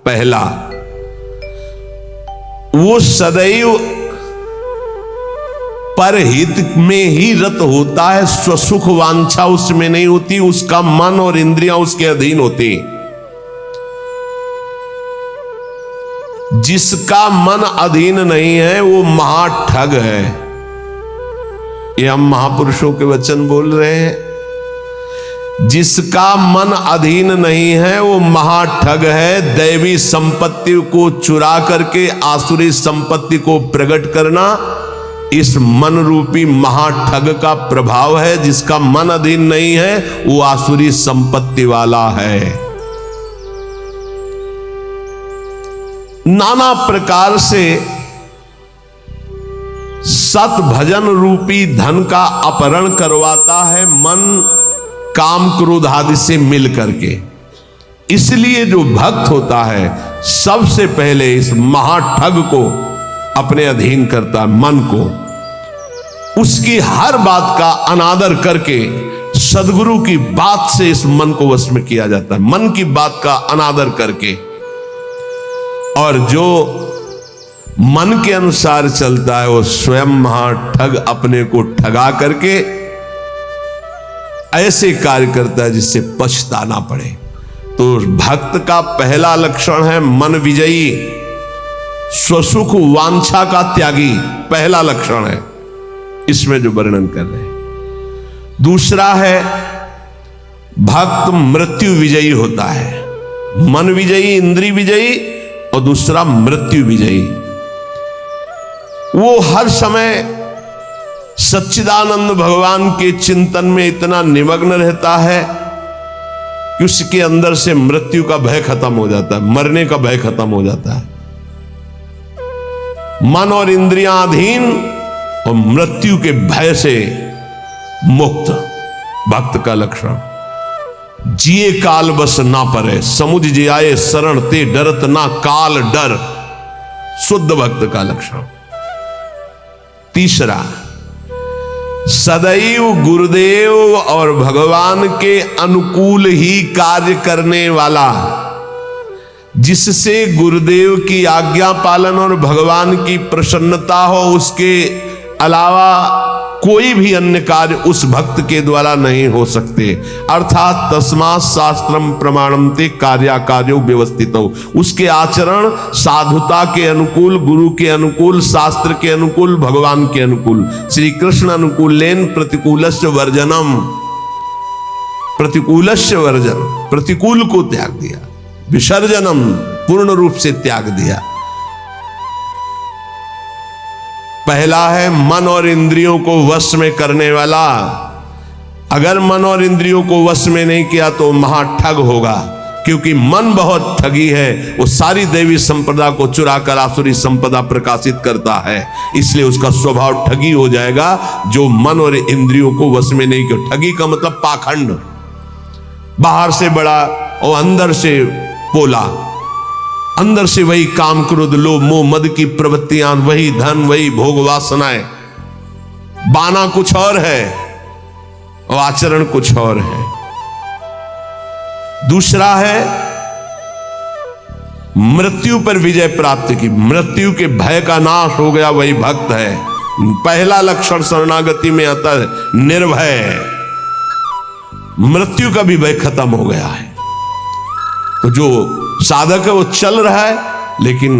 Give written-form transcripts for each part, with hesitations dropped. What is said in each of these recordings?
पहला, वो सदैव परहित में ही रत होता है, स्वसुख वांछा उसमें नहीं होती, उसका मन और इंद्रियां उसके अधीन होती। जिसका मन अधीन नहीं है वो महाठग है। ये हम महापुरुषों के वचन बोल रहे हैं। जिसका मन अधीन नहीं है वो महाठग है। दैवी संपत्ति को चुरा करके आसुरी संपत्ति को प्रकट करना इस मन रूपी महाठग का प्रभाव है। जिसका मन अधीन नहीं है वो आसुरी संपत्ति वाला है। नाना प्रकार से सत भजन रूपी धन का अपहरण करवाता है मन काम क्रोध आदि से मिल करके। इसलिए जो भक्त होता है सबसे पहले इस महाठग को अपने अधीन करता है, मन को। उसकी हर बात का अनादर करके सदगुरु की बात से इस मन को वश में किया जाता है, मन की बात का अनादर करके। और जो मन के अनुसार चलता है वो स्वयं महाठग अपने को ठगा करके ऐसे कार्य करता है जिससे पछताना पड़े। तो भक्त का पहला लक्षण है मन विजयी, स्वसुख वांछा का त्यागी, पहला लक्षण है इसमें जो वर्णन कर रहे हैं। दूसरा है भक्त मृत्यु विजयी होता है। मन विजयी, इंद्रिय विजयी, और दूसरा मृत्यु विजयी। वो हर समय सच्चिदानंद भगवान के चिंतन में इतना निमग्न रहता है कि उसके अंदर से मृत्यु का भय खत्म हो जाता है, मरने का भय खत्म हो जाता है। मन और इंद्रियां अधीन और मृत्यु के भय से मुक्त, भक्त का लक्षण। जिए काल बस ना परे, समुझ जे आए शरण ते डरत ना काल डर, शुद्ध भक्त का लक्षण। तीसरा, सदैव गुरुदेव और भगवान के अनुकूल ही कार्य करने वाला, जिससे गुरुदेव की आज्ञा पालन और भगवान की प्रसन्नता हो, उसके अलावा कोई भी अन्य कार्य उस भक्त के द्वारा नहीं हो सकते। अर्थात तस्मात् शास्त्रम प्रमाणम ते कार्याकार्यो व्यवस्थित हो। उसके आचरण साधुता के अनुकूल, गुरु के अनुकूल, शास्त्र के अनुकूल, भगवान के अनुकूल। श्री कृष्ण अनुकूलेन प्रतिकूलस्य वर्जनम, प्रतिकूलस्य वर्जन, प्रतिकूल को त्याग दिया, विसर्जनम पूर्ण रूप से त्याग दिया। पहला है मन और इंद्रियों को वश में करने वाला। अगर मन और इंद्रियों को वश में नहीं किया तो महाठग होगा, क्योंकि मन बहुत ठगी है। वो सारी देवी संपदा को चुरा कर आसुरी संपदा प्रकाशित करता है, इसलिए उसका स्वभाव ठगी हो जाएगा। जो मन और इंद्रियों को वश में नहीं किया, ठगी का मतलब पाखंड, बाहर से बड़ा और अंदर से पोला। अंदर से वही काम क्रोध लोभ मोह मद की प्रवृत्तियां, वही धन, वही भोग वासनाएं। बाना कुछ और है और आचरण कुछ और है। दूसरा है मृत्यु पर विजय प्राप्त की, मृत्यु के भय का नाश हो गया, वही भक्त है। पहला लक्षण शरणागति में आता है निर्भय, मृत्यु का भी भय खत्म हो गया है। तो जो साधक है वो चल रहा है, लेकिन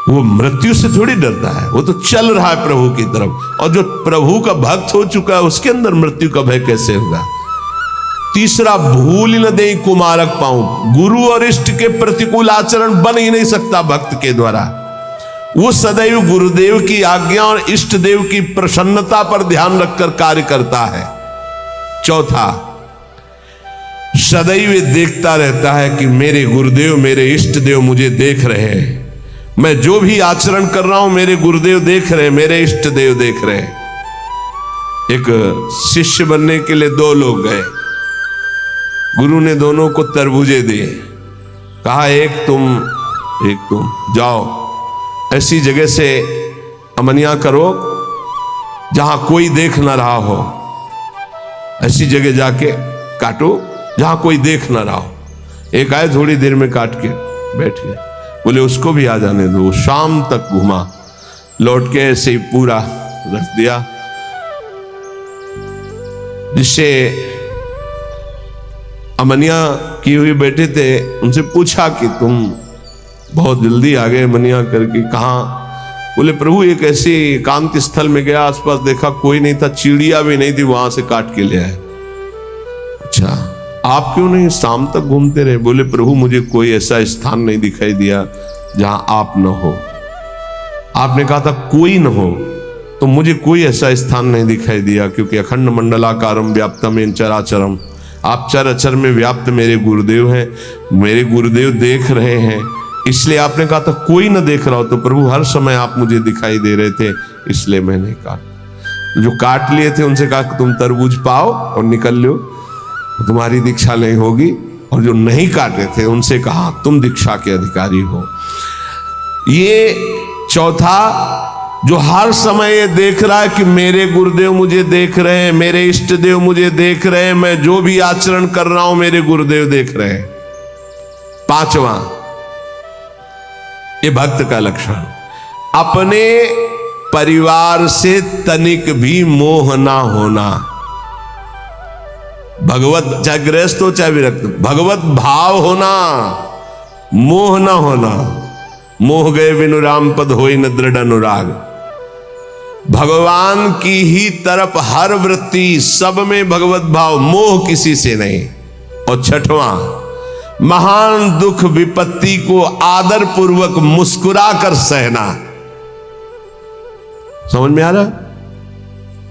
वो मृत्यु से थोड़ी डरता है, वो तो चल रहा है प्रभु की तरफ। और जो प्रभु का भक्त हो चुका है उसके अंदर मृत्यु का भय कैसे होगा। तीसरा, भूल न दे कुमारक पाऊं, गुरु और इष्ट के प्रतिकूल आचरण बन ही नहीं सकता भक्त के द्वारा। वो सदैव गुरुदेव की आज्ञा और इष्ट देव की प्रसन्नता पर ध्यान रखकर कार्य करता है। चौथा, सदैव देखता रहता है कि मेरे गुरुदेव, मेरे इष्ट देव मुझे देख रहे हैं। मैं जो भी आचरण कर रहा हूं मेरे गुरुदेव देख रहे हैं, मेरे इष्ट देव देख रहे हैं। एक शिष्य बनने के लिए दो लोग गए, गुरु ने दोनों को तरबूजे दिए, कहा एक तुम जाओ ऐसी जगह से अमनिया करो जहां कोई देख ना रहा हो, ऐसी जगह जाके काटो जहां कोई देख ना रहा हो। एक आए थोड़ी देर में काट के बैठ गए। बोले उसको भी आ जाने दो। शाम तक घुमा, लौट के ऐसे ही पूरा रख दिया, जिससे अमनिया की हुई बैठे थे, उनसे पूछा कि तुम बहुत जल्दी आ गए मनिया करके, कहाँ? बोले प्रभु एक ऐसे एकांत स्थल में गया, आसपास देखा कोई नहीं था, चिड़िया भी नहीं थी, वहां से काट के ले आए। अच्छा, आप क्यों नहीं शाम तक घूमते रहे? बोले प्रभु मुझे कोई ऐसा स्थान नहीं दिखाई दिया जहां आप न हो। आपने कहा था कोई न हो, तो मुझे कोई ऐसा स्थान नहीं दिखाई दिया, क्योंकि अखंड मंडलाकारम व्याप्तम येन चराचरम, आप चराचर में व्याप्त मेरे गुरुदेव हैं, मेरे गुरुदेव देख रहे हैं। इसलिए आपने कहा था कोई न देख रहा हो, तो प्रभु हर समय आप मुझे दिखाई दे रहे थे, इसलिए मैं नहीं काट। जो काट लिए थे उनसे कहा तुम तरबूज पाओ और निकल लो, तुम्हारी दीक्षा नहीं होगी। और जो नहीं काटे थे उनसे कहा तुम दीक्षा के अधिकारी हो। ये चौथा, जो हर समय ये देख रहा है कि मेरे गुरुदेव मुझे देख रहे हैं, मेरे इष्ट देव मुझे देख रहे हैं, मैं जो भी आचरण कर रहा हूं मेरे गुरुदेव देख रहे हैं। पांचवा, ये भक्त का लक्षण, अपने परिवार से तनिक भी मोह ना होना। भगवत, चाहे गृहस्थ हो चाहे विरक्त, भगवत भाव होना, मोह ना होना। मोह गए बिनु राम पद होई न दृढ़ अनुराग। भगवान की ही तरफ हर वृत्ति, सब में भगवत भाव, मोह किसी से नहीं। और छठवां, महान दुख विपत्ति को आदर पूर्वक मुस्कुरा कर सहना। समझ में आ रहा?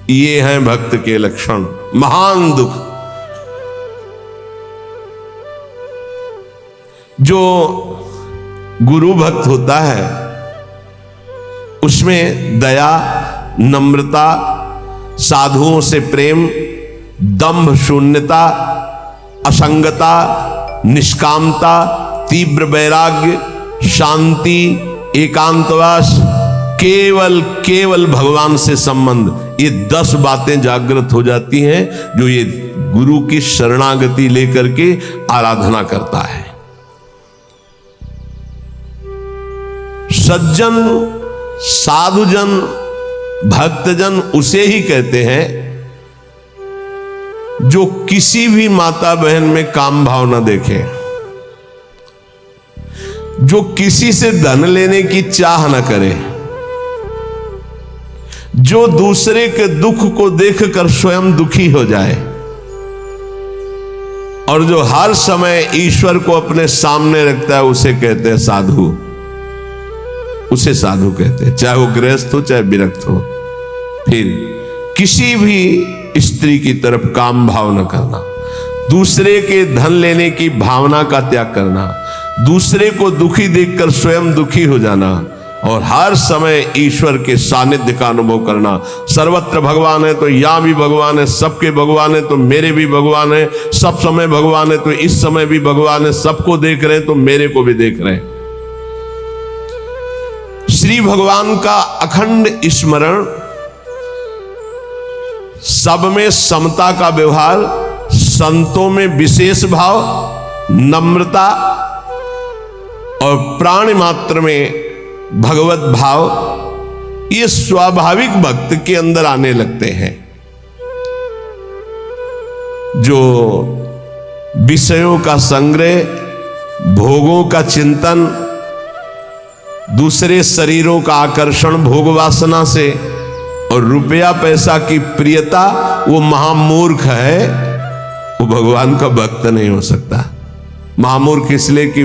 ये हैं भक्त के लक्षण। महान दुख, जो गुरु भक्त होता है उसमें दया, नम्रता, साधुओं से प्रेम, दंभ शून्यता, असंगता, निष्कामता, तीव्र वैराग्य, शांति, एकांतवास, केवल भगवान से संबंध, ये 10 बातें जागृत हो जाती हैं जो ये गुरु की शरणागति लेकर के आराधना करता है। सज्जन, साधुजन, भक्तजन उसे ही कहते हैं जो किसी भी माता बहन में काम भाव न देखे, जो किसी से धन लेने की चाह न करे, जो दूसरे के दुख को देखकर स्वयं दुखी हो जाए, और जो हर समय ईश्वर को अपने सामने रखता है, उसे कहते हैं साधु। उसे साधु कहते हैं, चाहे वो गृहस्थ हो चाहे विरक्त हो। फिर किसी भी स्त्री की तरफ काम भाव न करना, दूसरे के धन लेने की भावना का त्याग करना, दूसरे को दुखी देखकर स्वयं दुखी हो जाना, और हर समय ईश्वर के सानिध्य का अनुभव करना। सर्वत्र भगवान है तो यहां भी भगवान है, सबके भगवान है तो मेरे भी भगवान है, सब समय भगवान है तो इस समय भी भगवान है, सबको देख रहे हैं तो मेरे को भी देख रहे हैं। श्री भगवान का अखंड स्मरण, सब में समता का व्यवहार, संतों में विशेष भाव, नम्रता, और प्राणी मात्र में भगवत भाव, ये स्वाभाविक भक्त के अंदर आने लगते हैं। जो विषयों का संग्रह, भोगों का चिंतन, दूसरे शरीरों का आकर्षण भोग वासना से, और रुपया पैसा की प्रियता, वो महामूर्ख है, वो भगवान का भक्त नहीं हो सकता। महामूर्ख इसलिए कि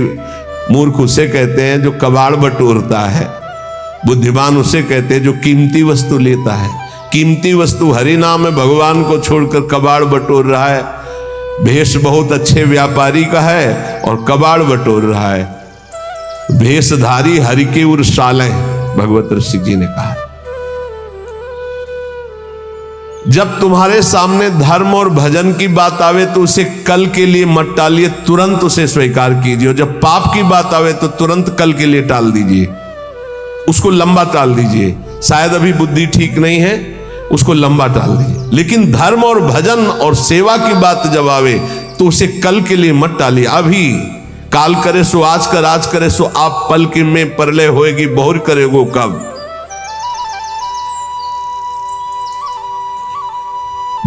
मूर्ख उसे कहते हैं जो कबाड़ बटोरता है, बुद्धिमान उसे कहते हैं जो कीमती वस्तु लेता है। कीमती वस्तु हरि नाम है, भगवान को छोड़कर कबाड़ बटोर रहा है। भेष बहुत अच्छे व्यापारी का है और कबाड़ बटोर रहा है। भेषधारी हरि के उर साले, भगवत ऋषि जी ने कहा। जब तुम्हारे सामने धर्म और भजन की बात आवे तो उसे कल के लिए मत टालिए, तुरंत उसे स्वीकार कीजिए। और जब पाप की बात आवे तो तुरंत कल के लिए टाल दीजिए, उसको लंबा टाल दीजिए। शायद अभी बुद्धि ठीक नहीं है, उसको लंबा टाल दीजिए। लेकिन धर्म और भजन और सेवा की बात जब आवे तो उसे कल के लिए मत टालिए, अभी काल करे सो आज कर, आज करे सो आप पल की में परले होएगी, बहुर करेगो कब।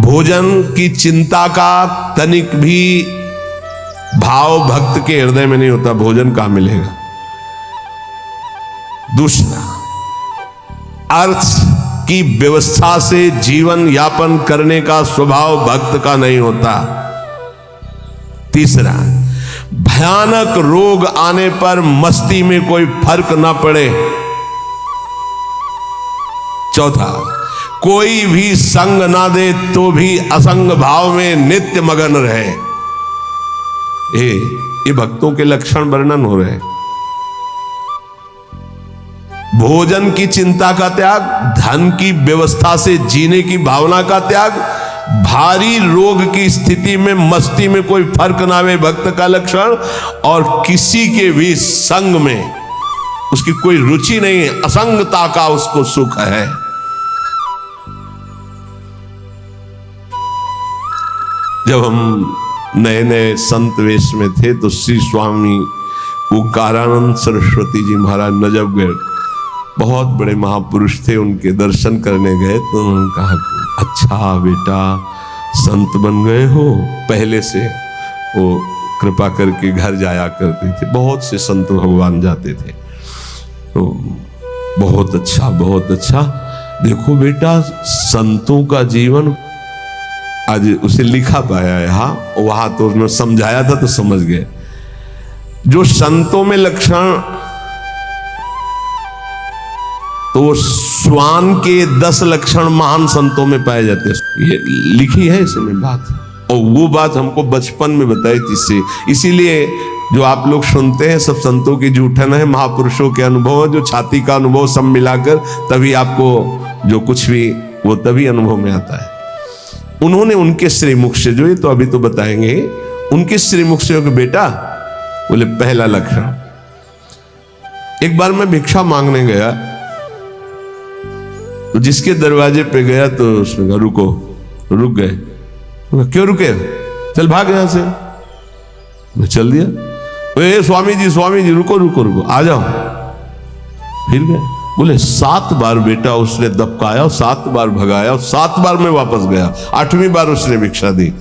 भोजन की चिंता का तनिक भी भाव भक्त के हृदय में नहीं होता, भोजन कहां मिलेगा। दूसरा, अर्थ की व्यवस्था से जीवन यापन करने का स्वभाव भक्त का नहीं होता। तीसरा, भयानक रोग आने पर मस्ती में कोई फर्क ना पड़े। चौथा, कोई भी संग ना दे तो भी असंग भाव में नित्य मगन रहे। ये भक्तों के लक्षण वर्णन हो रहे हैं। भोजन की चिंता का त्याग, धन की व्यवस्था से जीने की भावना का त्याग, भारी रोग की स्थिति में मस्ती में कोई फर्क ना आवे भक्त का लक्षण, और किसी के भी संग में उसकी कोई रुचि नहीं, असंगता का उसको सुख है। जब हम नए नए संत वेश में थे तो श्री स्वामी ओंकारानंद सरस्वती जी महाराज नजफगढ़, बहुत बड़े महापुरुष थे, उनके दर्शन करने गए तो उन्होंने कहा, अच्छा बेटा संत बन गए हो। पहले से वो कृपा करके घर जाया करते थे, बहुत से संत भगवान जाते थे, तो बहुत अच्छा बहुत अच्छा। देखो बेटा संतों का जीवन, आज उसे लिखा पाया है, हाँ वहां तो उसने समझाया था तो समझ गए। जो संतों में लक्षण, तो श्वान के 10 लक्षण महान संतों में पाए जाते हैं, ये लिखी है इसमें बात। और वो बात हमको बचपन में बताई थी, इसीलिए जो आप लोग सुनते हैं सब संतों की जूठन है, महापुरुषों के अनुभव, जो छाती का अनुभव सब मिलाकर तभी आपको जो कुछ भी वो तभी अनुभव में आता है। उन्होंने उनके श्रीमुख से, जो ये तो अभी तो बताएंगे, उनके श्रीमुख से कि बेटा, बोले पहला लक्षण, एक बार मैं भिक्षा मांगने गया तो जिसके दरवाजे पे गया तो उसने कहा रुको, रुक गए। क्यों रुके? चल भाग यहां से। मैं चल दिया। ए स्वामी जी रुको रुको रुको, आ जाओ। फिर गए, बोले 7 बार बेटा उसने दबकाया, 7 बार भगाया, 7 बार मैं वापस गया, 8वीं बार उसने भिक्षा दी।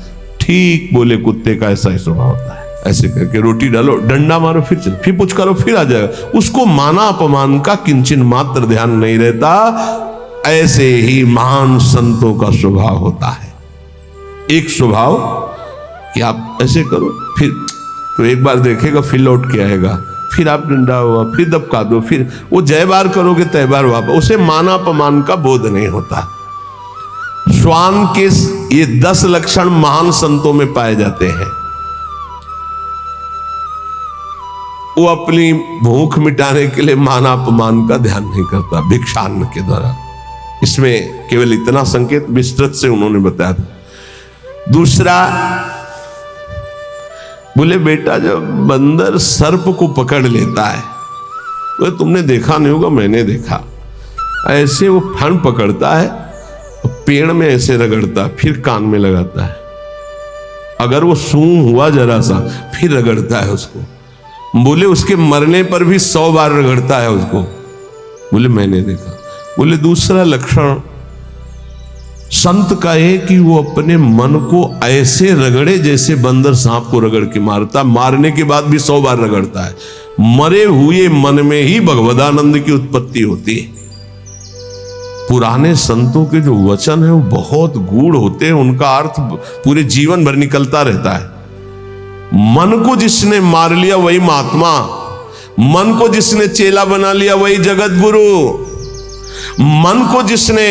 ठीक बोले, कुत्ते का ऐसा ही स्वभाव होता है, ऐसे करके रोटी डालो, डंडा मारो, फिर चल, फिर कुछ करो, फिर आ जाएगा। उसको माना अपमान का किंचन मात्र ध्यान नहीं रहता। ऐसे ही महान संतों का स्वभाव होता है। एक स्वभाव कि आप ऐसे करो, फिर तो एक बार देखेगा, फिर लौट के आएगा, फिर आप डंडा हुआ, फिर दबका दो, फिर वो जय बार करोगे तय बार वापस। उसे माना अपमान का बोध नहीं होता। श्वान के ये 10 लक्षण महान संतों में पाए जाते हैं। वो अपनी भूख मिटाने के लिए माना अपमान का ध्यान नहीं करता भिक्षान्न के द्वारा। इसमें केवल इतना संकेत विस्तृत से उन्होंने बताया था। दूसरा, बोले बेटा जब बंदर सर्प को पकड़ लेता है, तो तुमने देखा नहीं होगा, मैंने देखा, ऐसे वो फण पकड़ता है, पेड़ में ऐसे रगड़ता है, फिर कान में लगाता है, अगर वो सूं हुआ जरा सा फिर रगड़ता है उसको। बोले उसके मरने पर भी 100 बार रगड़ता है उसको। बोले मैंने देखा। बोले दूसरा लक्षण संत का है कि वो अपने मन को ऐसे रगड़े जैसे बंदर सांप को रगड़ के मारता, मारने के बाद भी 100 बार रगड़ता है। मरे हुए मन में ही भगवदानंद की उत्पत्ति होती है। पुराने संतों के जो वचन है वो बहुत गूढ़ होते हैं, उनका अर्थ पूरे जीवन भर निकलता रहता है। मन को जिसने मार लिया वही महात्मा, मन को जिसने चेला बना लिया वही जगत गुरु, मन को जिसने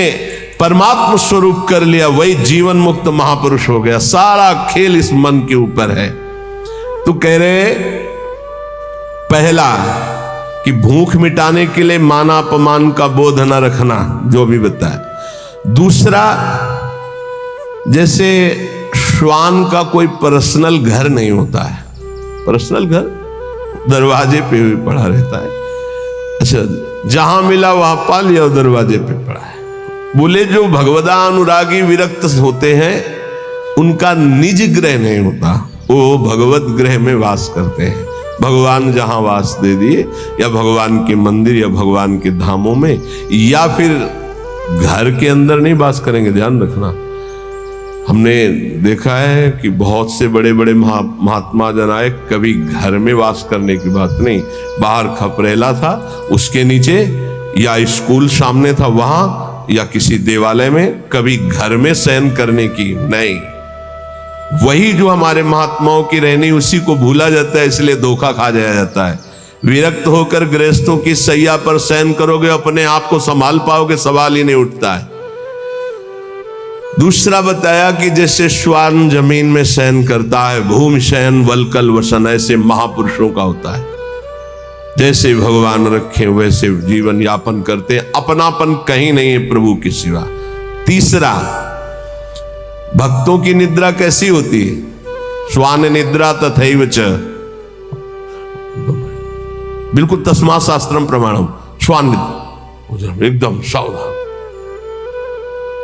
परमात्मा स्वरूप कर लिया वही जीवन मुक्त महापुरुष हो गया। सारा खेल इस मन के ऊपर है। तो कह रहे पहला कि भूख मिटाने के लिए माना अपमान का बोध न रखना, जो भी बताया। दूसरा, जैसे श्वान का कोई पर्सनल घर नहीं होता है, पर्सनल घर दरवाजे पे भी पड़ा रहता है। अच्छा, जहां मिला वहां पा लिया, दरवाजे पे पड़ा है। बोले जो भगवदा अनुरागी विरक्त होते हैं उनका निज ग्रह नहीं होता, वो भगवत ग्रह में वास करते हैं। भगवान जहां वास दे दिए, या भगवान के मंदिर या भगवान के धामों में, या फिर घर के अंदर नहीं वास करेंगे। ध्यान रखना, हमने देखा है कि बहुत से बड़े बड़े महात्मा जन आए, कभी घर में वास करने की बात नहीं। बाहर खपरेला था, उसके नीचे, या स्कूल सामने था वहां, या किसी देवालय में, कभी घर में शयन करने की नहीं। वही जो हमारे महात्माओं की रहनी, उसी को भूला जाता है, इसलिए धोखा खा जाया जाता है। विरक्त होकर गृहस्थों की सैया पर शयन करोगे, अपने आप को संभाल पाओगे, सवाल ही नहीं उठता है। दूसरा बताया कि जैसे श्वान जमीन में शयन करता है, भूमि शयन वलकल वसन, ऐसे महापुरुषों का होता है। जैसे भगवान रखे वैसे जीवन यापन करते हैं, अपनापन कहीं नहीं है प्रभु के सिवा। तीसरा, भक्तों की निद्रा कैसी होती है? श्वान निद्रा तथैव च, बिल्कुल तस्मा शास्त्रम प्रमाणम, श्वान निद्रा एकदम सावधान,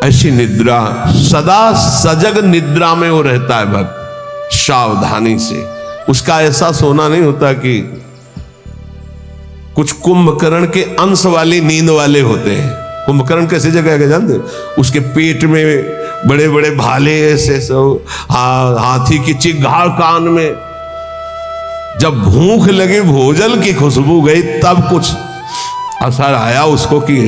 ऐसी निद्रा, सदा सजग निद्रा में वो रहता है भक्त, सावधानी से। उसका ऐसा सोना नहीं होता कि कुछ कुंभकर्ण के अंश वाली नींद वाले होते हैं। कुंभकर्ण कैसी जगह है जानते? उसके पेट में बड़े बड़े भाले ऐसे सब, हाथी की चिघाड़ कान में। जब भूख लगी, भोजन की खुशबू गई, तब कुछ असर आया उसको कि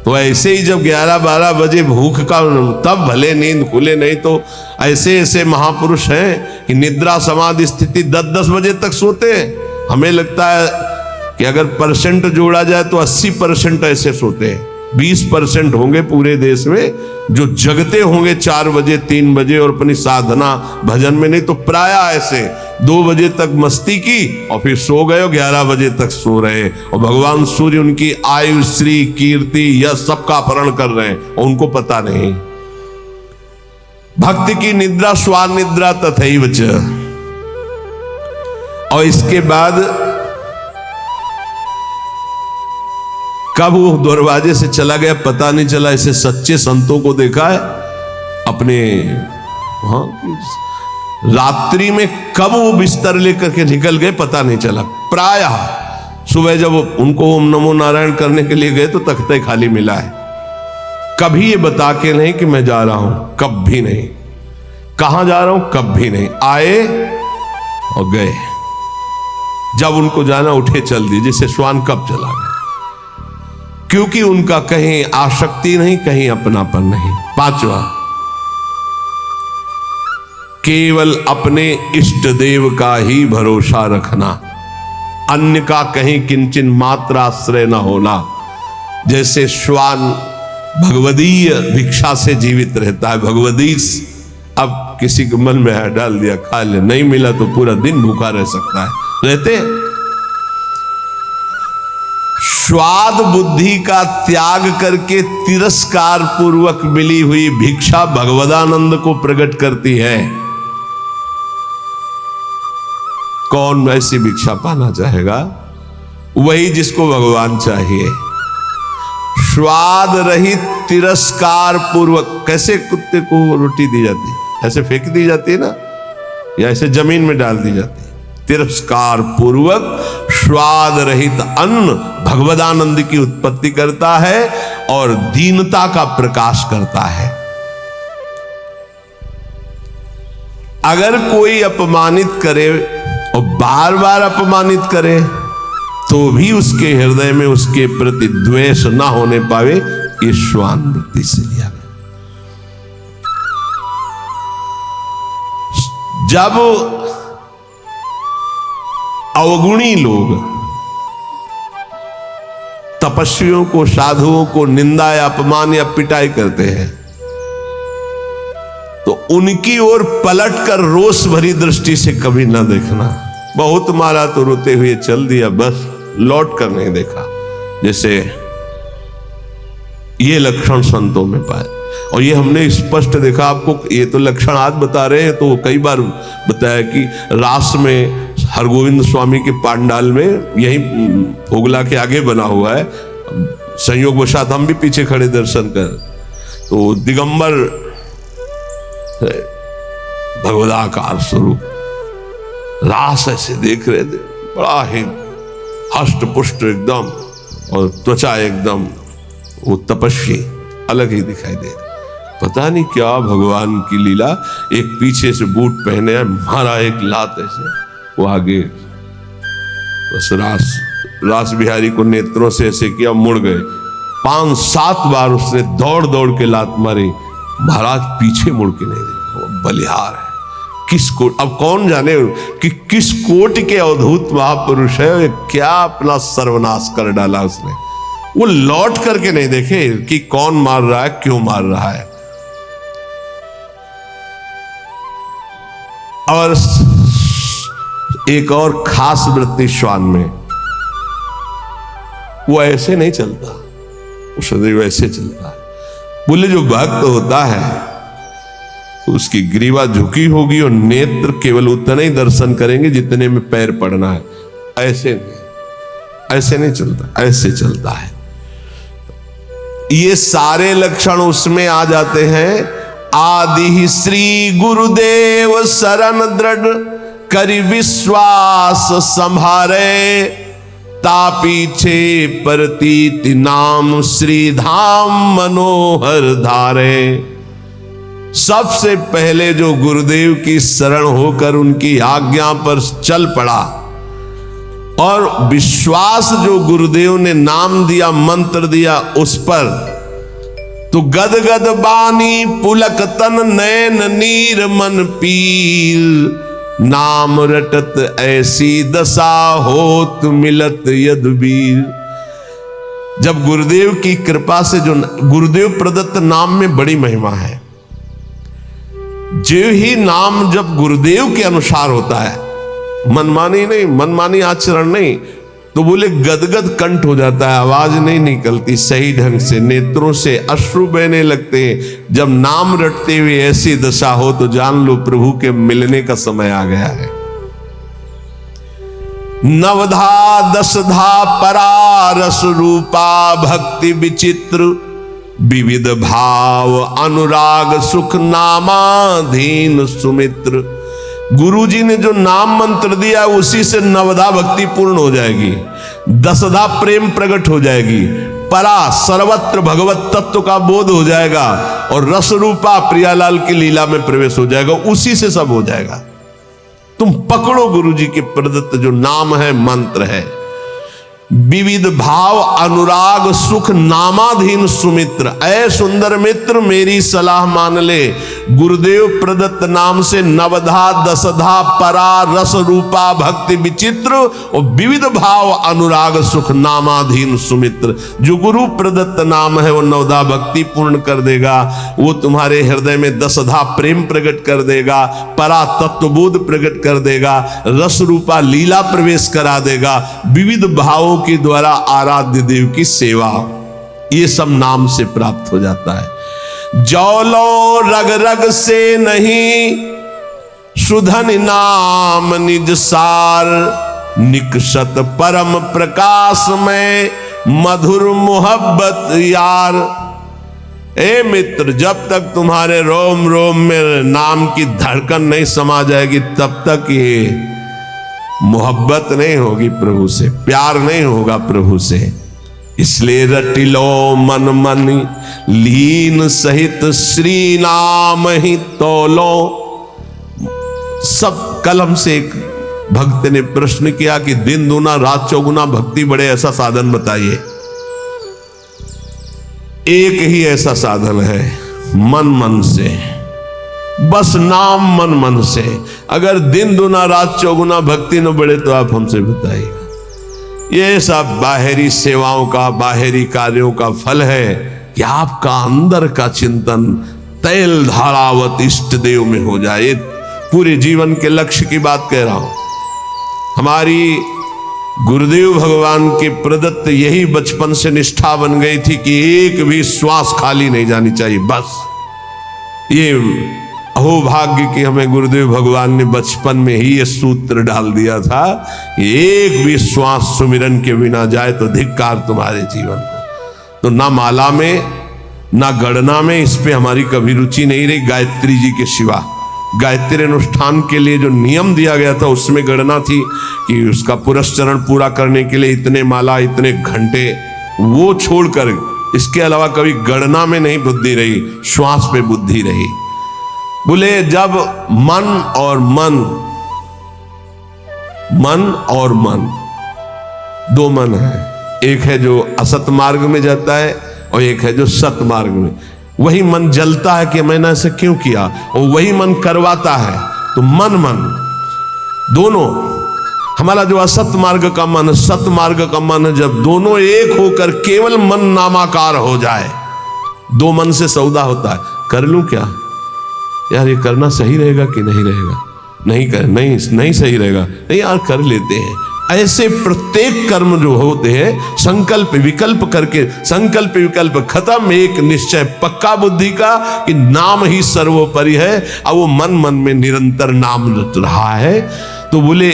तो ऐसे ही जब 11-12 बजे भूख का, तब भले नींद खुले, नहीं तो ऐसे ऐसे महापुरुष हैं कि निद्रा समाधि स्थिति 10-10 बजे तक सोते हैं। हमें लगता है कि अगर परसेंट जोड़ा जाए तो 80% ऐसे सोते हैं। 20% होंगे पूरे देश में जो जगते होंगे 4 बजे 3 बजे और अपनी साधना भजन में, नहीं तो प्राय ऐसे 2 बजे तक मस्ती की और फिर सो गए, 11 बजे तक सो रहे, और भगवान सूर्य उनकी आयु श्री कीर्ति यह सबका अपहरण कर रहे हैं और उनको पता नहीं। भक्ति की निद्रा श्वान निद्रा तथैव च। और इसके बाद कब वो दरवाजे से चला गया पता नहीं चला। ऐसे सच्चे संतों को देखा है अपने वहां, रात्रि में कब वो बिस्तर लेकर के निकल गए पता नहीं चला। प्रायः सुबह जब उनको ओम नमो नारायण करने के लिए गए तो तख्ते खाली मिला है। कभी ये बता के नहीं कि मैं जा रहा हूं, कभी नहीं। कहां जा रहा हूं, कभी नहीं। आए और गए, जब उनको जाना उठे चल दिए, जैसे श्वान कब चला गया, क्योंकि उनका कहीं आसक्ति नहीं, कहीं अपनापन नहीं। पांचवा, केवल अपने इष्ट देव का ही भरोसा रखना, अन्य का कहीं किंचन मात्र आश्रय न होना। जैसे श्वान भगवदीय भिक्षा से जीवित रहता है, भगवदीश, अब किसी के मन में है डाल दिया खा ले, नहीं मिला तो पूरा दिन भूखा रह सकता है, रहते। स्वाद बुद्धि का त्याग करके तिरस्कार पूर्वक मिली हुई भिक्षा भगवदानंद को प्रकट करती है। कौन ऐसी भिक्षा पाना चाहेगा? वही जिसको भगवान चाहिए। स्वाद रहित तिरस्कार पूर्वक, कैसे कुत्ते को रोटी दी जाती है, ऐसे फेंक दी जाती है ना, या ऐसे जमीन में डाल दी जाती है। तिरस्कार पूर्वक स्वाद रहित अन्न भगवदानंद की उत्पत्ति करता है और दीनता का प्रकाश करता है। अगर कोई अपमानित करे और बार बार अपमानित करे तो भी उसके हृदय में उसके प्रति द्वेष ना होने पावे, ये श्वान वृत्ति से लिया गया। जब अवगुणी लोग तपस्वियों को, साधुओं को निंदा या अपमान या पिटाई करते हैं तो उनकी ओर पलट कर रोष भरी दृष्टि से कभी ना देखना। बहुत मारा तो रोते हुए चल दिया, बस लौट कर नहीं देखा। जैसे ये लक्षण संतों में पाए, और ये हमने स्पष्ट देखा। आपको ये तो लक्षण आज बता रहे हैं, तो कई बार बताया कि रास में हरगोविंद स्वामी के पांडाल में, यही फोगला के आगे बना हुआ है, संयोग वशात हम भी पीछे खड़े दर्शन कर, तो दिगंबर भगवदाकार स्वरूप रास ऐसे देख रहे थे, बड़ा ही हष्ट पुष्ट एकदम, और त्वचा एकदम वो तपस्वी अलग ही दिखाई दे रहा। पता नहीं क्या भगवान की लीला, एक पीछे से बूट पहने मारा एक लात ऐसे, वो आगे बस रास बिहारी को नेत्रों से ऐसे किया, मुड़ गए। 5-7 बार उसने दौड़ दौड़ के लात मारी, महाराज पीछे मुड़ के नहीं देखा। वो बलिहार है, किस कोट, अब कौन जाने कि किस कोट के अवधूत महापुरुष है, क्या अपना सर्वनाश कर डाला उसने। वो लौट करके नहीं देखे कि कौन मार रहा है, क्यों मार रहा है। और एक और खास वृत्ति श्वान में, वो ऐसे नहीं चलता, वो सदैव ऐसे चलता है। बोले जो भक्त होता है उसकी ग्रीवा झुकी होगी और नेत्र केवल उतने ही दर्शन करेंगे जितने में पैर पड़ना है। ऐसे नहीं चलता, ऐसे चलता है। ये सारे लक्षण उसमें आ जाते हैं। आदि श्री गुरुदेव शरण दृढ़ करि विश्वास संभारे, ता पीछे प्रतीति नाम श्री धाम मनोहर धारे। सबसे पहले जो गुरुदेव की शरण होकर उनकी आज्ञा पर चल पड़ा, और विश्वास जो गुरुदेव ने नाम दिया, मंत्र दिया उस पर, तो गद गद बानी पुलक तन नैन नीर मन पीर, नाम रटत ऐसी दशा होत मिलत यदुबीर। जब गुरुदेव की कृपा से, जो गुरुदेव प्रदत्त नाम में बड़ी महिमा है, जो ही नाम जब गुरुदेव के अनुसार होता है, मनमानी नहीं, मनमानी आचरण नहीं, तो बोले गदगद कंठ हो जाता है, आवाज नहीं निकलती सही ढंग से, नेत्रों से अश्रु बहने लगते हैं। जब नाम रटते हुए ऐसी दशा हो तो जान लो प्रभु के मिलने का समय आ गया है। नवधा दशधा परा रस रूपा भक्ति विचित्र, विविध भाव अनुराग सुख नामाधीन सुमित्र। गुरु जी ने जो नाम मंत्र दिया उसी से नवधा भक्ति पूर्ण हो जाएगी, दसधा प्रेम प्रकट हो जाएगी, परा सर्वत्र भगवत तत्व का बोध हो जाएगा, और रस रूपा प्रियालाल की लीला में प्रवेश हो जाएगा। उसी से सब हो जाएगा। तुम पकड़ो गुरु जी के प्रदत्त जो नाम है, मंत्र है। विविध भाव अनुराग सुख नामाधीन सुमित्र। ऐ सुंदर मित्र मेरी सलाह मान ले, गुरुदेव प्रदत्त नाम से नवधा दसधा परा रस रूपा भक्ति विचित्र और विविध भाव अनुराग सुख नामाधीन सुमित्र। जो गुरु प्रदत्त नाम है वो नवधा भक्ति पूर्ण कर देगा, वो तुम्हारे हृदय में दसधा प्रेम प्रकट कर देगा, परा तत्वबोध प्रकट कर देगा, रस रूपा लीला प्रवेश करा देगा, विविध भावों के द्वारा आराध्य देव की सेवा, ये सब नाम से प्राप्त हो जाता है। जौलो रग रग से नहीं सुधन नाम निज सार, निकषत परम प्रकाश में मधुर मोहब्बत यार। ए मित्र, जब तक तुम्हारे रोम रोम में नाम की धड़कन नहीं समा जाएगी तब तक ये मोहब्बत नहीं होगी प्रभु से, प्यार नहीं होगा प्रभु से। इसलिए रटिलो मन मन लीन सहित श्री नाम ही तोलो। सब कलम से एक भक्त ने प्रश्न किया कि दिन दूना रात चौगुना भक्ति बढ़े, ऐसा साधन बताइए। एक ही ऐसा साधन है, मन मन से, बस नाम मन मन से। अगर दिन दूना रात चौगुना भक्ति न बढ़े तो आप हमसे बताइएगा। ये सब बाहरी सेवाओं का, बाहरी कार्यों का फल है कि आपका अंदर का चिंतन तैल धारावत इष्ट देव में हो जाए। पूरे जीवन के लक्ष्य की बात कह रहा हूं। हमारी गुरुदेव भगवान के प्रदत्त यही बचपन से निष्ठा बन गई थी कि एक भी श्वास खाली नहीं जानी चाहिए। बस ये अहो भाग्य कि हमें गुरुदेव भगवान ने बचपन में ही ये सूत्र डाल दिया था, एक भी श्वास सुमिरन के बिना जाए तो धिक्कार तुम्हारे जीवन को। तो ना माला में ना गणना में, इस पे हमारी कभी रुचि नहीं रही गायत्री जी के सिवा। गायत्री अनुष्ठान के लिए जो नियम दिया गया था उसमें गणना थी कि उसका पुरस्चरण पूरा करने के लिए इतने माला, इतने घंटे, वो छोड़कर इसके अलावा कभी गणना में नहीं बुद्धि रही, श्वास पे बुद्धि रही। बोले जब मन और मन दो मन है, एक है जो असत मार्ग में जाता है और एक है जो सत मार्ग में। वही मन जलता है कि मैंने ऐसे क्यों किया, और वही मन करवाता है। तो मन दोनों, हमारा जो असत मार्ग का मन, सत मार्ग का मन, जब दोनों एक होकर केवल मन नामाकार हो जाए, दो मन से सौदा होता है। कर लूं क्या यार, ये करना सही रहेगा कि नहीं रहेगा, नहीं सही रहेगा, नहीं यार कर लेते हैं। ऐसे प्रत्येक कर्म जो होते हैं संकल्प विकल्प करके, संकल्प विकल्प खत्म, एक निश्चय पक्का बुद्धि का कि नाम ही सर्वोपरि है। अब वो मन में निरंतर नाम रहा है। तो बोले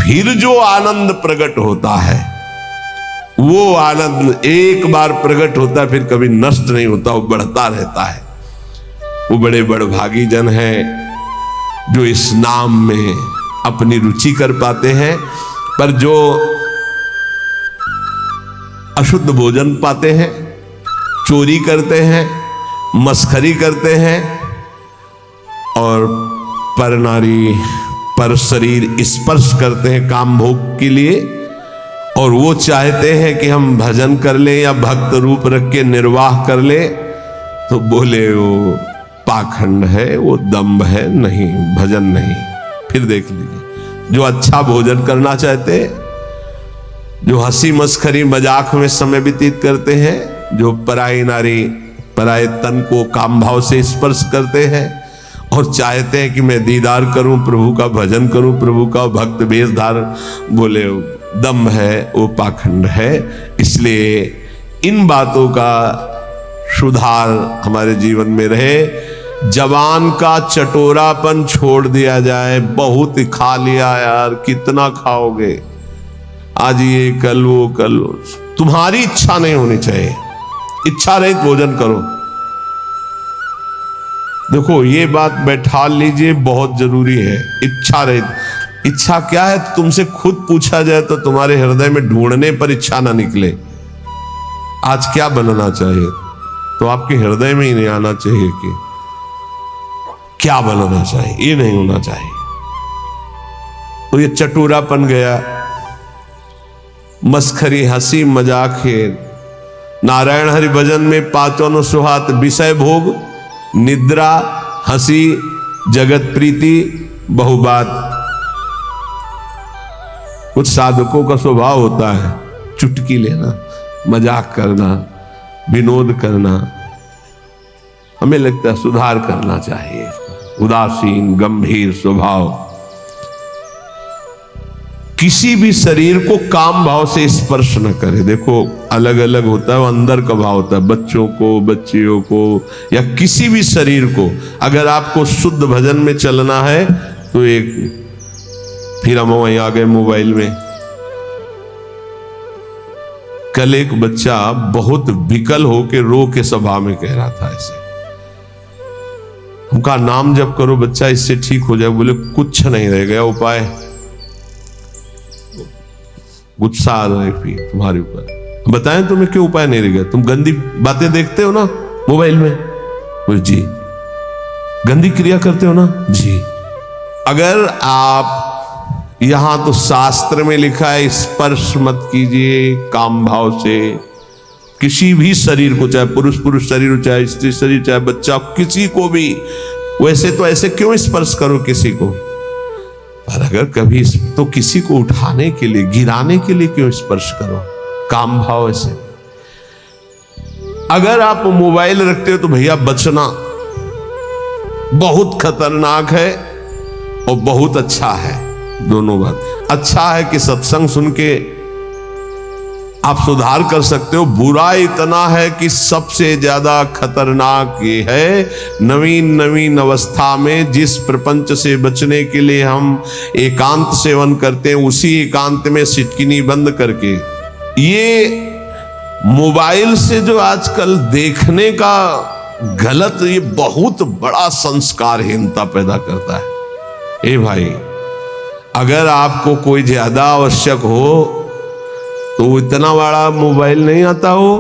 फिर जो आनंद प्रकट होता है, वो आनंद एक बार प्रकट होता है, फिर कभी नष्ट नहीं होता, वो बढ़ता रहता है। वो बड़े बड़भागी जन हैं जो इस नाम में अपनी रुचि कर पाते हैं। पर जो अशुद्ध भोजन पाते हैं, चोरी करते हैं, मस्खरी करते हैं और पर नारी पर शरीर स्पर्श करते हैं काम भोग के लिए, और वो चाहते हैं कि हम भजन कर ले या भक्त रूप रख के निर्वाह कर ले, तो बोले वो पाखंड है, वो दंभ है, नहीं भजन नहीं। फिर देख लीजिए, जो अच्छा भोजन करना चाहते, जो हंसी मस्खरी मजाक में समय व्यतीत करते हैं, जो पराई नारी पराए तन को काम भाव से स्पर्श करते हैं और चाहते हैं कि मैं दीदार करूं प्रभु का, भजन करूं प्रभु का, भक्त वेश धारण, बोले दम है, वो पाखंड है। इसलिए इन बातों का सुधार हमारे जीवन में रहे। जवान का चटोरापन छोड़ दिया जाए। बहुत खा लिया यार, कितना खाओगे, आज ये कल वो कल वो। तुम्हारी इच्छा नहीं होनी चाहिए, इच्छा रहित भोजन करो। देखो ये बात बैठा लीजिए, बहुत जरूरी है। इच्छा रहित, इच्छा क्या है तुमसे खुद पूछा जाए तो तुम्हारे हृदय में ढूंढने पर इच्छा ना निकले आज क्या बनना चाहिए, तो आपके हृदय में ही नहीं आना चाहिए कि क्या बनना चाहिए, ये नहीं होना चाहिए। तो ये चटूरापन गया, मस्खरी हंसी मजाक है। नारायण हरि भजन में पांचों सुहात विषय भोग, निद्रा, हंसी, जगत प्रीति, बहुबात। कुछ साधकों का स्वभाव होता है चुटकी लेना, मजाक करना, विनोद करना। हमें लगता है सुधार करना चाहिए। उदासीन गंभीर स्वभाव किसी भी शरीर को काम भाव से स्पर्श न करे। देखो अलग अलग होता है, वो अंदर का भाव होता है। बच्चों को, बच्चियों को या किसी भी शरीर को अगर आपको शुद्ध भजन में चलना है तो एक, फिर हम वहीं आ गए मोबाइल में। कल एक बच्चा बहुत विकल होके रो के सभा में कह रहा था ऐसे, उनका नाम जप करो बच्चा इससे ठीक हो जाए। बोले कुछ नहीं रह गया उपाय। गुस्सा आ रहा है फिर तुम्हारे ऊपर, बताएं तुम्हें क्यों उपाय नहीं रह गया? तुम गंदी बातें देखते हो ना मोबाइल में? बोले जी। गंदी क्रिया करते हो ना? जी। अगर आप, यहां तो शास्त्र में लिखा है स्पर्श मत कीजिए काम भाव से किसी भी शरीर को, चाहे पुरुष शरीर हो, चाहे स्त्री शरीर, चाहे बच्चा, किसी को भी। वैसे तो ऐसे क्यों स्पर्श करो किसी को? पर अगर कभी तो किसी को उठाने के लिए, गिराने के लिए क्यों स्पर्श करो काम भाव ऐसे? अगर आप मोबाइल रखते हो तो भैया बचना, बहुत खतरनाक है और बहुत अच्छा है। दोनों बात। अच्छा है कि सत्संग सुन के आप सुधार कर सकते हो। बुरा इतना है कि सबसे ज्यादा खतरनाक ये है, नवीन अवस्था में जिस प्रपंच से बचने के लिए हम एकांत सेवन करते हैं, उसी एकांत में सिटकिनी बंद करके ये मोबाइल से जो आजकल देखने का गलत, ये बहुत बड़ा संस्कारहीनता पैदा करता है। ए भाई, अगर आपको कोई ज्यादा आवश्यक हो तो इतना बड़ा मोबाइल नहीं आता हो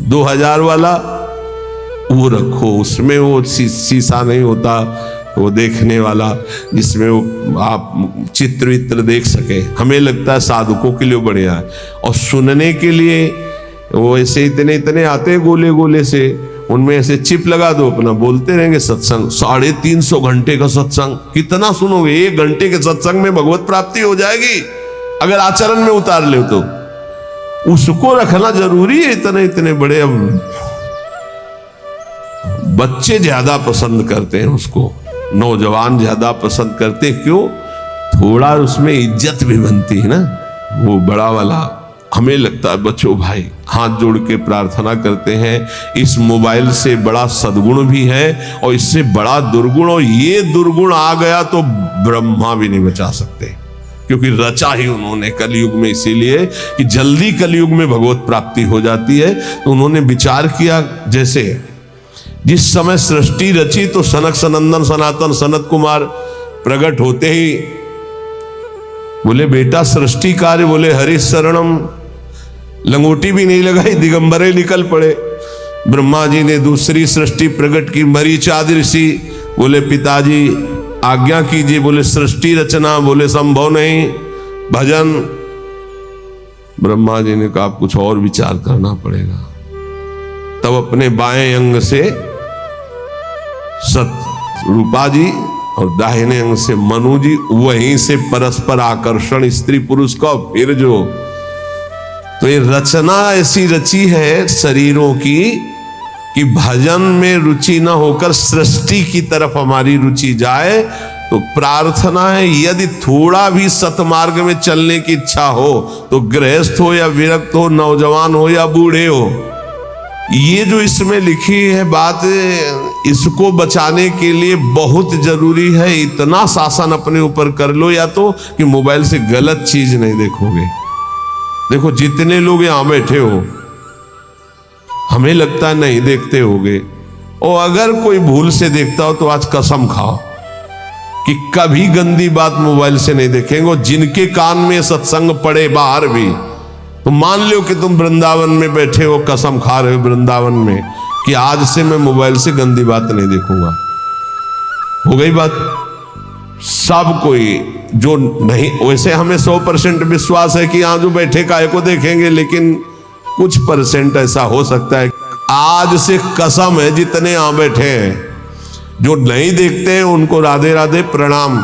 2000 वाला, वो रखो, उसमें वो शीशा नहीं होता वो देखने वाला, जिसमें वो आप चित्र वित्र देख सके। हमें लगता है साधुकों के लिए बढ़िया है। और सुनने के लिए वो ऐसे इतने इतने आते हैं गोले गोले से, उनमें ऐसे चिप लगा दो, अपना बोलते रहेंगे सत्संग। 350 घंटे का सत्संग कितना सुनोगे? 1 घंटे के सत्संग में भगवत प्राप्ति हो जाएगी अगर आचरण में उतार ले तो। उसको रखना जरूरी है। इतने इतने बड़े, अब बच्चे ज्यादा पसंद करते हैं उसको, नौजवान ज्यादा पसंद करते हैं। क्यों? थोड़ा उसमें इज्जत भी बनती है ना, वो बड़ा वाला। हमें लगता है बच्चों भाई हाथ जोड़ के प्रार्थना करते हैं, इस मोबाइल से बड़ा सद्गुण भी है और इससे बड़ा दुर्गुण, और ये दुर्गुण आ गया तो ब्रह्मा भी नहीं बचा सकते, क्योंकि रचा ही उन्होंने कलयुग में इसीलिए कि जल्दी कलयुग में भगवत प्राप्ति हो जाती है। तो उन्होंने विचार किया, जैसे जिस समय सृष्टि रची तो सनक सनंदन सनातन सनत कुमार प्रकट होते ही बोले बेटा सृष्टि कार्य, बोले हरि शरणम, लंगोटी भी नहीं लगाई, दिगंबरे निकल पड़े। ब्रह्मा जी ने दूसरी सृष्टि प्रकट की, मरीचादि ऋषि बोले पिताजी आज्ञा कीजिए, बोले सृष्टि रचना, बोले संभव नहीं, भजन। ब्रह्मा जी ने कहा कुछ और विचार करना पड़ेगा। तब अपने बाएं अंग से सत रूपा जी और दाहिने अंग से मनु जी, वहीं से परस्पर आकर्षण स्त्री पुरुष का, फिर जो तो ये रचना ऐसी रची है शरीरों की कि भजन में रुचि ना होकर सृष्टि की तरफ हमारी रुचि जाए। तो प्रार्थना है यदि थोड़ा भी सतमार्ग में चलने की इच्छा हो, तो गृहस्थ हो या विरक्त हो, नौजवान हो या बूढ़े हो, ये जो इसमें लिखी है बात, इसको बचाने के लिए बहुत जरूरी है। इतना शासन अपने ऊपर कर लो, या तो कि मोबाइल से गलत चीज नहीं देखोगे। देखो जितने लोग यहां बैठे हो, हमें लगता है नहीं देखते होगे, और अगर कोई भूल से देखता हो तो आज कसम खाओ कि कभी गंदी बात मोबाइल से नहीं देखेंगे। जिनके कान में सत्संग पड़े बाहर भी, तो मान लो कि तुम वृंदावन में बैठे हो, कसम खा रहे हो वृंदावन में कि आज से मैं मोबाइल से गंदी बात नहीं देखूंगा। हो गई बात। सब कोई जो नहीं, वैसे हमें 100% विश्वास है कि यहां जो बैठे काय को देखेंगे, लेकिन कुछ % ऐसा हो सकता है। आज से कसम है जितने यहां बैठे हैं, जो नहीं देखते हैं उनको राधे राधे प्रणाम,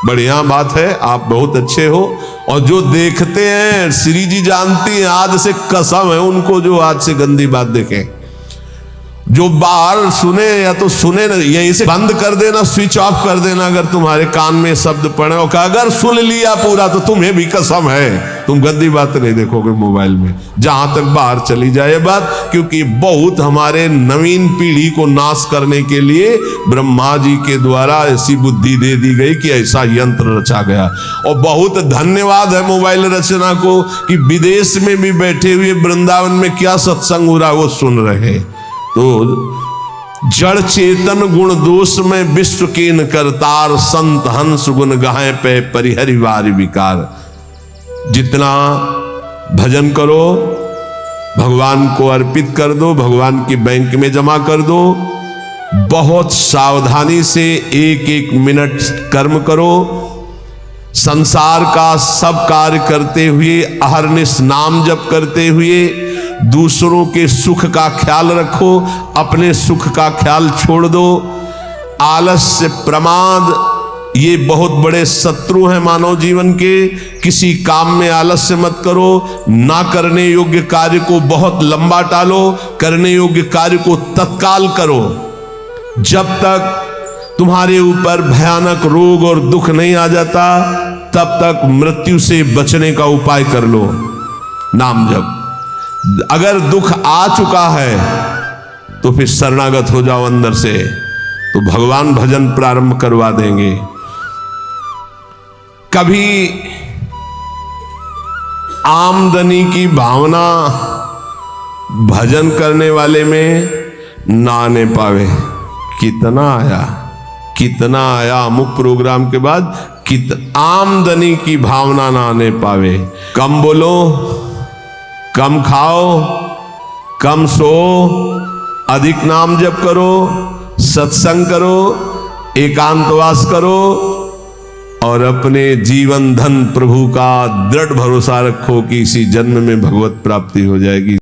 बढ़िया बात है, आप बहुत अच्छे हो। और जो देखते हैं, श्री जी जानती हैं, आज से कसम है उनको जो आज से गंदी बात देखें। जो बाहर सुने या तो सुने ना, यहीं से बंद कर देना, स्विच ऑफ कर देना अगर तुम्हारे कान में शब्द पड़े, और अगर सुन लिया पूरा तो तुम्हें भी कसम है तुम गंदी बात नहीं देखोगे मोबाइल में, जहां तक बाहर चली जाए बात। क्योंकि बहुत हमारे नवीन पीढ़ी को नाश करने के लिए ब्रह्मा जी के द्वारा ऐसी बुद्धि दे दी गई कि ऐसा यंत्र रचा गया। और बहुत धन्यवाद है मोबाइल रचना को कि विदेश में भी बैठे हुए वृंदावन में क्या सत्संग हो रहा है वो सुन रहे। तो जड़ चेतन गुण दोष में विश्व कीन करतार, संत हंस गुण गाहे पे परिहरिवार विकार। जितना भजन करो भगवान को अर्पित कर दो, भगवान की बैंक में जमा कर दो। बहुत सावधानी से 1-1 मिनट कर्म करो। संसार का सब कार्य करते हुए, अहरनिश नाम जप करते हुए दूसरों के सुख का ख्याल रखो, अपने सुख का ख्याल छोड़ दो। आलस्य, प्रमाद ये बहुत बड़े शत्रु हैं मानव जीवन के। किसी काम में आलस्य मत करो। ना करने योग्य कार्य को बहुत लंबा टालो, करने योग्य कार्य को तत्काल करो। जब तक तुम्हारे ऊपर भयानक रोग और दुख नहीं आ जाता, तब तक मृत्यु से बचने का उपाय कर लो, नाम जप। अगर दुख आ चुका है तो फिर शरणागत हो जाओ अंदर से, तो भगवान भजन प्रारंभ करवा देंगे। कभी आमदनी की भावना भजन करने वाले में ना आने पावे। कितना आया अमुक प्रोग्राम के बाद, आमदनी की भावना ना आने पावे। कम बोलो, कम खाओ, कम सो, अधिक नाम जप करो, सत्संग करो, एकांतवास करो और अपने जीवन धन प्रभु का दृढ़ भरोसा रखो कि इसी जन्म में भगवत प्राप्ति हो जाएगी।